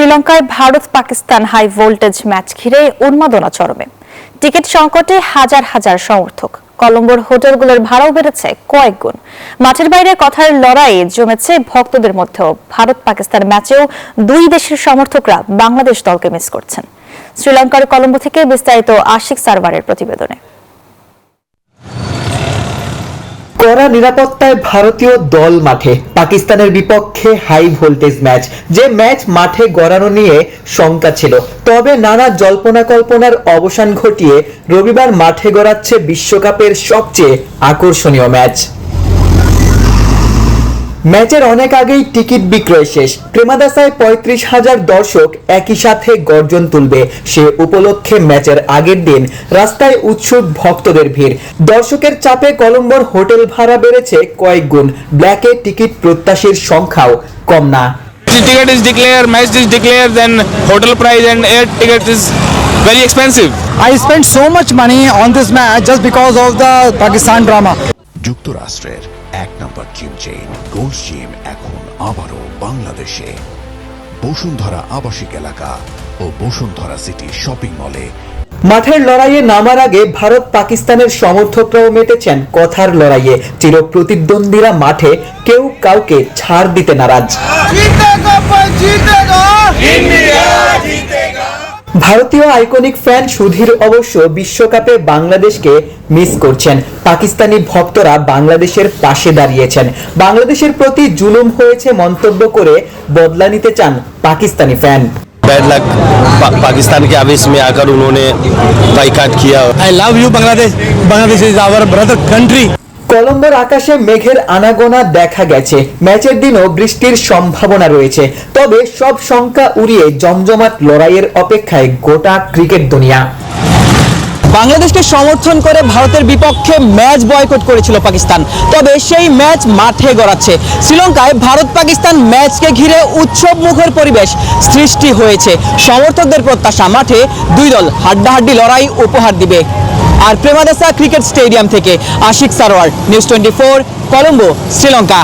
শ্রীলঙ্কায় Bharat Pakistan high voltage match ঘিরে উন্মাদনা চরমে। টিকিট সংকটে হাজার হাজার সমর্থক। কলম্বোর হোটেলগুলোর ভাড়াও বেড়েছে কয়েক গুণ। মাঠের বাইরে কথার লড়াই জমেছে ভক্তদের মধ্যেও। ভারত পাকিস্তান ম্যাচেও দুই দেশের সমর্থকরা বাংলাদেশ দলকে মিস করছেন। শ্রীলঙ্কার কলম্বো থেকে বিস্তারিত আশিক সারওয়ারের প্রতিবেদনে। কড়া নিরাপত্তায় ভারতীয় দল মাঠে। পাকিস্তানের বিপক্ষে হাই ভোল্টেজ ম্যাচ, যে ম্যাচ মাঠে গড়ানো নিয়ে শঙ্কা ছিল, তবে নানা জল্পনা কল্পনার অবসান ঘটিয়ে রবিবার মাঠে গড়াচ্ছে বিশ্বকাপের সবচেয়ে আকর্ষণীয় ম্যাচ। ম্যাচের অনেক আগেই টিকিট বিক্রয় শেষ। প্রেমাদাসায় ৩৫,০০০ দর্শক একই সাথে গর্জন তুলবে, সে উপলক্ষে ম্যাচের আগের দিন রাস্তায় উৎসুক ভক্তদের ভিড়। দর্শকের চাপে কলম্বোর হোটেল ভাড়া বেড়েছে কয়েক গুণ। ব্ল্যাকে টিকিট প্রত্যাশীর সংখ্যাও কম না। Ticket is declared, match is declared, then hotel price and air ticket is very expensive. I spent so much money on this match just because of the Pakistan drama. যুক্তরাষ্ট্রের এক নম্বর gym chain gold gym এখন আবারও বাংলাদেশে। বসুন্ধরা আবাসিক এলাকা ও Bashundhara city shopping মলে। মাঠের লড়াইয়ে নামার আগে ভারত পাকিস্তানের সমর্থকরাও মেতেছেন কথার লড়াইয়ে। চির প্রতিদ্বন্দ্বীরা মাঠে, কেউ কাউকে ছাড় দিতে নারাজ। ভারতীয় আইকনিক ফ্যান সুধীর অবশ্য বিশ্বকাপে বাংলাদেশকে মিস করছেন। পাকিস্তানি ভক্তরা বাংলাদেশের পাশে দাঁড়িয়েছেন। বাংলাদেশের প্রতি জুলুম হয়েছে মন্তব্য করে বদলা নিতে চান Pakistani fan. Bad luck Pakistan के आवेश में आकर उन्होंने बाइकाट किया। I love you Bangladesh. Bangladesh is our brother country. কলম্বোর আকাশে মেঘের আনাগোনা দেখা গেছে। ম্যাচের দিনও বৃষ্টির সম্ভাবনা রয়েছে, তবে সব শঙ্কা উড়িয়ে জমজমাট লড়াইয়ের অপেক্ষায় গোটা ক্রিকেট দুনিয়া। বাংলাদেশকে সমর্থন করে ভারতের বিপক্ষে ম্যাচ বয়কট করেছিল পাকিস্তান, তবে সেই ম্যাচ মাঠে গড়াচ্ছে। শ্রীলঙ্কায় ভারত পাকিস্তান ম্যাচকে ঘিরে উৎসব মুখর পরিবেশ সৃষ্টি হয়েছে। সমর্থকদের প্রত্যাশা, মাঠে দুই দল হাড্ডাহাড্ডি লড়াই উপহার দিবে। আর প্রেমাদাসা ক্রিকেট স্টেডিয়াম থেকে আশিক সারওয়ার, নিউজ 24, কলম্বো, শ্রীলঙ্কা।